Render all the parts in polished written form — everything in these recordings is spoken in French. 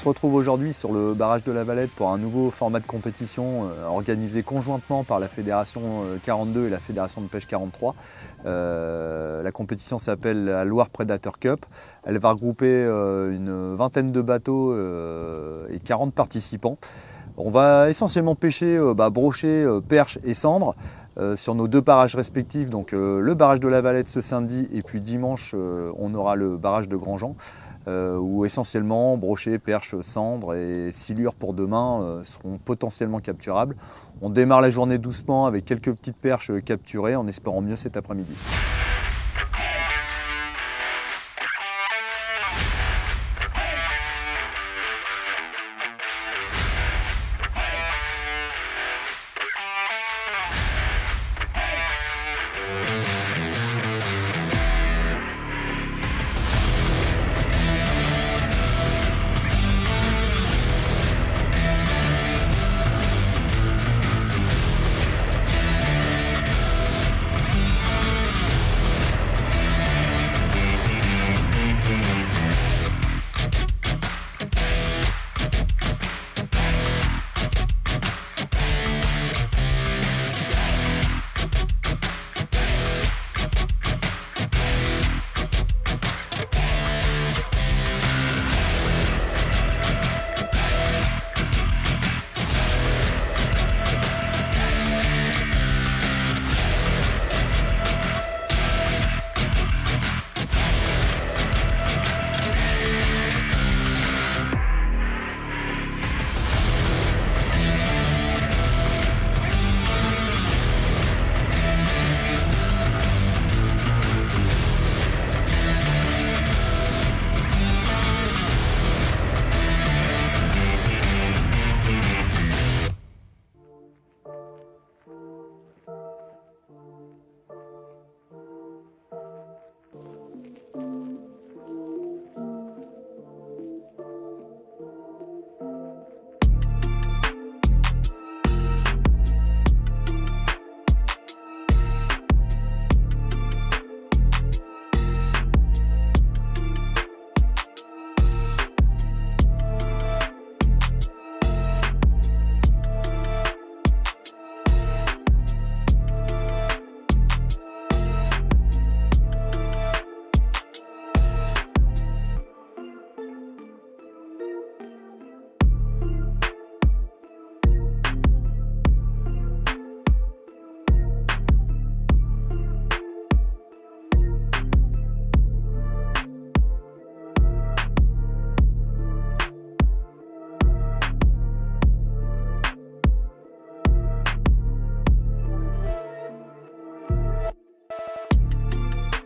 se retrouve aujourd'hui sur le barrage de la Valette pour un nouveau format de compétition organisé conjointement par la Fédération 42 et la Fédération de pêche 43. La compétition s'appelle la Loire Predator Cup. Elle va regrouper une vingtaine de bateaux et 40 participants. On va essentiellement pêcher brochet, perche et cendre sur nos deux barrages respectifs, donc le barrage de la Valette ce samedi et puis dimanche on aura le barrage de Grandjean où essentiellement brochet, perche, cendre et silure pour demain seront potentiellement capturables. On démarre la journée doucement avec quelques petites perches capturées en espérant mieux cet après-midi.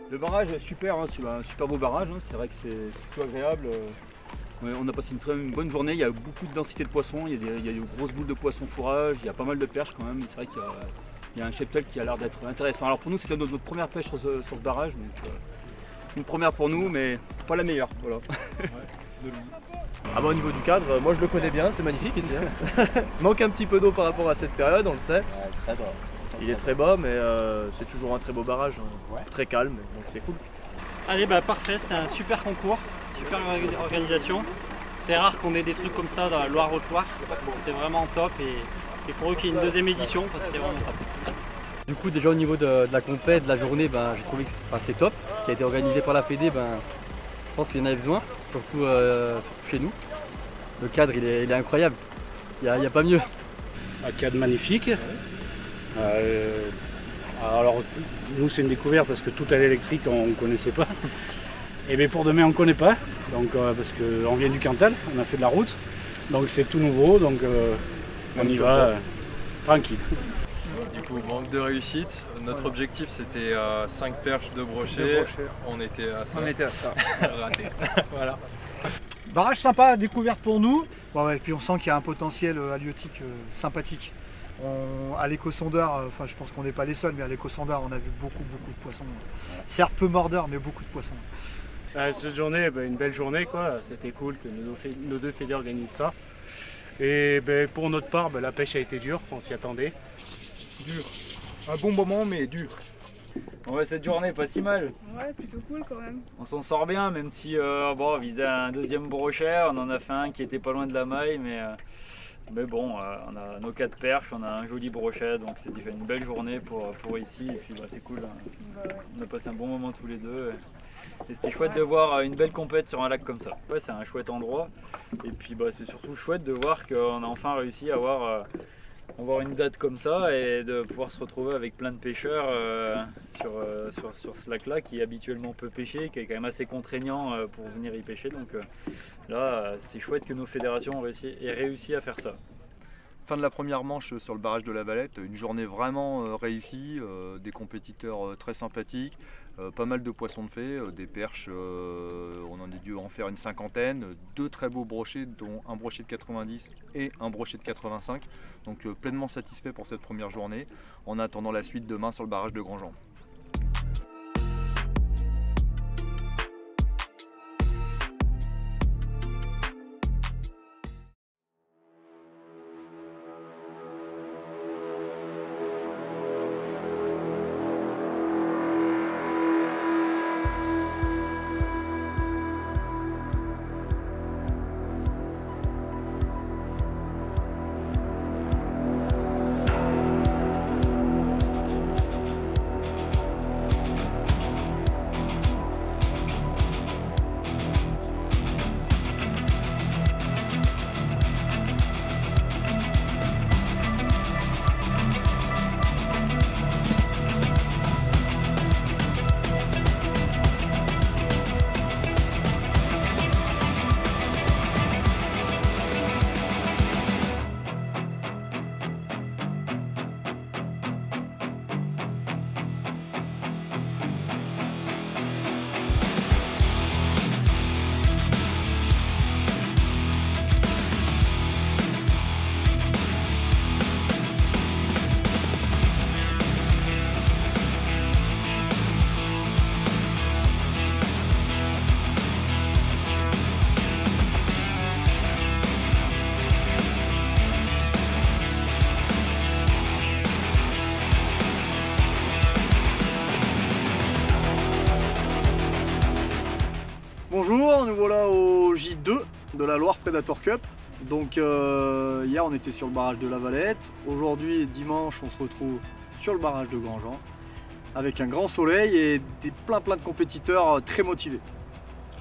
Le barrage est super, hein, c'est un super beau barrage, hein, c'est vrai que c'est plutôt agréable. On a passé une bonne journée, il y a beaucoup de densité de poissons, il y a de grosses boules de poissons fourrage, il y a pas mal de perches quand même, c'est vrai qu'il y a un cheptel qui a l'air d'être intéressant. Alors pour nous c'était notre première pêche sur ce barrage, donc une première pour nous mais pas la meilleure. Voilà. Ouais, au niveau du cadre, moi je le connais bien, c'est magnifique ici. Hein. Manque un petit peu d'eau par rapport à cette période, on le sait. Très bas. Il est très bas, mais c'est toujours un très beau barrage, hein. Très calme, donc c'est cool. Allez, parfait, c'était un super concours, super organisation. C'est rare qu'on ait des trucs comme ça dans la Loire-Haute-Loire, c'est vraiment top et pour eux qu'il y ait une deuxième édition, c'était vraiment top. Du coup, déjà au niveau de la compète, de la journée, j'ai trouvé que c'est top. Ce qui a été organisé par la Fédé, je pense qu'il y en avait besoin, surtout chez nous. Le cadre, il est incroyable, il n'y a pas mieux. Un cadre magnifique. Alors nous c'est une découverte parce que tout à l'électrique on ne connaissait pas. Et bien pour demain on ne connaît pas, donc, parce qu'on vient du Cantal, on a fait de la route, donc c'est tout nouveau, donc on y va tranquille. Du coup, manque de réussite. Notre objectif c'était 5 perches, 2 brochets. On était à ça. Raté. Voilà. Barrage sympa, découverte pour nous. Et puis on sent qu'il y a un potentiel halieutique sympathique. À l'éco-sondeur, je pense qu'on n'est pas les seuls, mais à l'éco-sondeur on a vu beaucoup de poissons. Certes peu mordeurs, mais beaucoup de poissons. Cette journée, une belle journée, quoi. C'était cool que nos deux fédés organisent ça. Et pour notre part, la pêche a été dure, on s'y attendait. Dur. Un bon moment, mais dur. Ouais, cette journée pas si mal. Ouais, plutôt cool quand même. On s'en sort bien, même si bon, on visait un deuxième brochet, on en a fait un qui était pas loin de la maille, mais bon, on a nos 4 perches, on a un joli brochet, donc c'est déjà une belle journée pour ici, et puis bah, c'est cool, hein. On a passé un bon moment tous les deux. Et c'était chouette de voir une belle compète sur un lac comme ça. Ouais, c'est un chouette endroit, et puis bah, c'est surtout chouette de voir qu'on a enfin réussi à avoir une date comme ça et de pouvoir se retrouver avec plein de pêcheurs sur ce lac-là qui est habituellement peu pêché, qui est quand même assez contraignant pour venir y pêcher. Donc là, c'est chouette que nos fédérations aient réussi à faire ça. Fin de la première manche sur le barrage de la Valette, une journée vraiment réussie, des compétiteurs très sympathiques, pas mal de poissons de fée, des perches, on en a dû en faire une 50aine, 2 très beaux brochets, dont un brochet de 90 et un brochet de 85, donc pleinement satisfait pour cette première journée, en attendant la suite demain sur le barrage de Grandjean. Bonjour, nous voilà au J2 de la Loire Predator Cup. Donc hier on était sur le barrage de la Valette, aujourd'hui dimanche on se retrouve sur le barrage de Grandjean avec un grand soleil et plein de compétiteurs très motivés.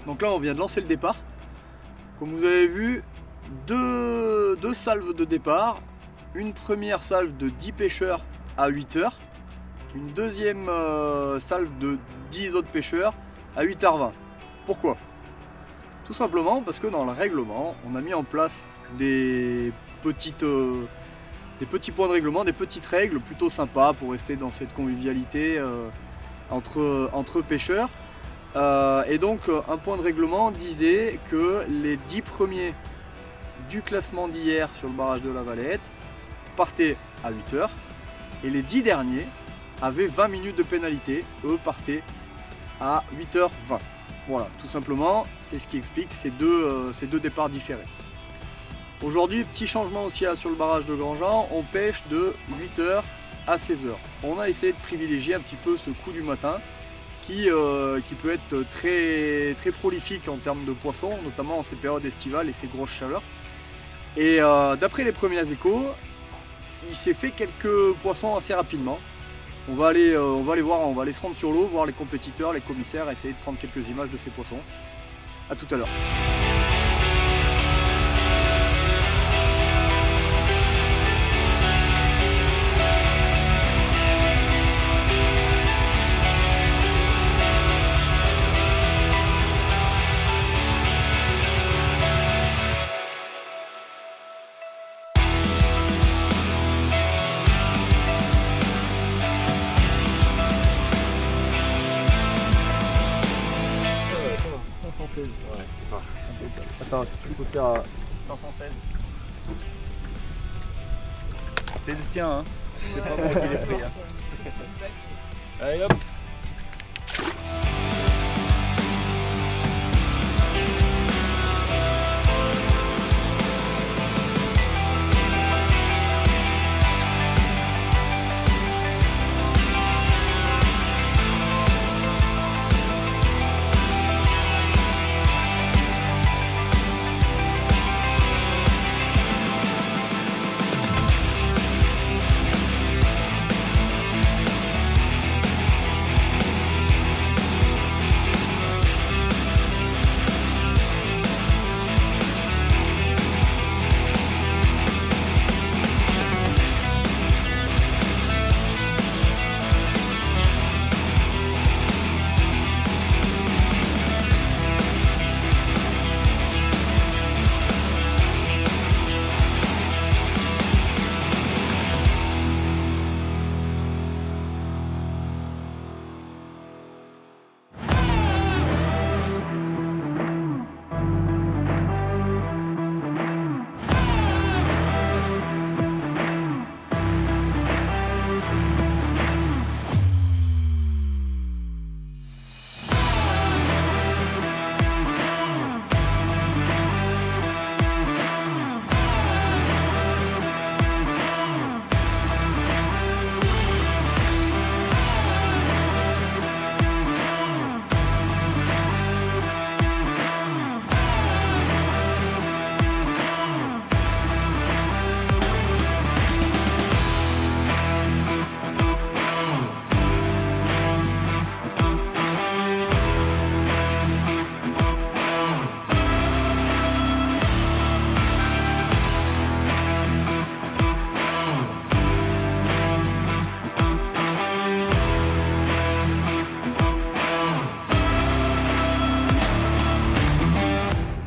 Donc là on vient de lancer le départ. Comme vous avez vu, deux salves de départ, une première salve de 10 pêcheurs à 8h, une deuxième salve de 10 autres pêcheurs à 8h20. Pourquoi ? Tout simplement parce que dans le règlement, on a mis en place des petits points de règlement, des petites règles plutôt sympas pour rester dans cette convivialité entre pêcheurs. Et donc un point de règlement disait que les 10 premiers du classement d'hier sur le barrage de la Valette partaient à 8h et les 10 derniers avaient 20 minutes de pénalité, eux partaient à 8h20. Voilà, tout simplement, c'est ce qui explique ces deux départs différés. Aujourd'hui, petit changement aussi sur le barrage de Grandjean, on pêche de 8h à 16h. On a essayé de privilégier un petit peu ce coup du matin qui peut être très prolifique en termes de poissons, notamment en ces périodes estivales et ces grosses chaleurs. Et d'après les premiers échos, il s'est fait quelques poissons assez rapidement. On va aller voir, on va aller se rendre sur l'eau, voir les compétiteurs, les commissaires, essayer de prendre quelques images de ces poissons. A tout à l'heure. Attends, si tu peux faire à 516. C'est le sien, hein. C'est pas moi qui l'ai pris. Hein. Allez hop.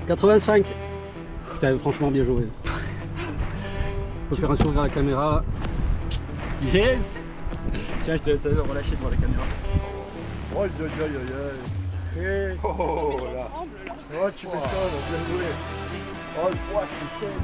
85. Putain, franchement bien joué. On peut faire un sourire à la caméra. Yes. Tiens, je te laisse relâcher devant la caméra. Oh, aïe, aïe, aïe, aïe. Oh là. Oh, tu m'étonnes, bien joué. Oh, le poids, c'est steak.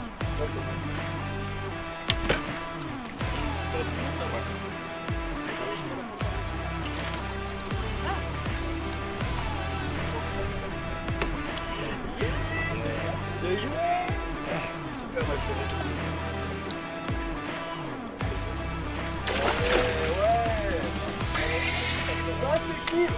Ça c'est cool.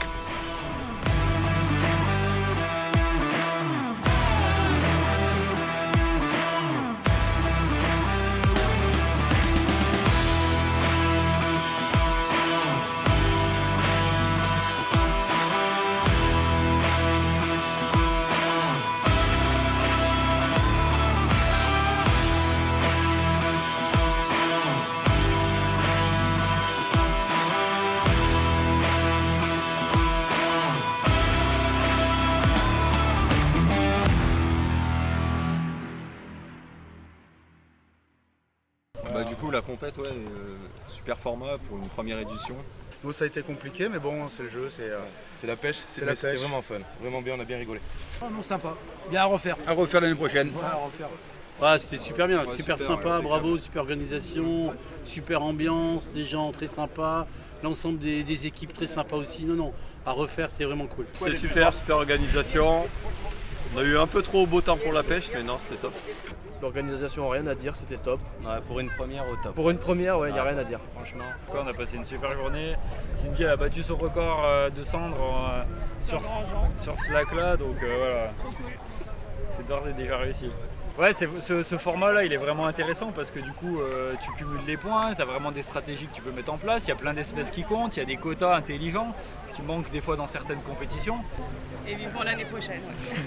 Du coup la compète, ouais, super format pour une première édition. Nous ça a été compliqué mais bon c'est le jeu, c'est la pêche, c'était vraiment fun, vraiment bien, on a bien rigolé. Oh non, sympa, bien à refaire. À refaire l'année prochaine. Ouais, à refaire. Ouais, c'était super bien, super super, sympa, ouais, bravo, super organisation, super ambiance, des gens très sympas, l'ensemble des équipes très sympas aussi. Non, à refaire, c'est vraiment cool. C'était super, super organisation. On a eu un peu trop beau temps pour la pêche, mais non, c'était top. L'organisation, rien à dire, c'était top. Ouais, pour une première, au top. Pour une première, ouais, il n'y a rien à dire, franchement. On a passé une super journée. Cindy elle a battu son record de cendres sur ce lac-là, donc voilà. C'est d'ores et déjà réussi. Ouais, ce format-là, il est vraiment intéressant parce que du coup, tu cumules les points, tu as vraiment des stratégies que tu peux mettre en place, il y a plein d'espèces qui comptent, il y a des quotas intelligents, ce qui manque des fois dans certaines compétitions. Et vivement l'année prochaine. Ouais.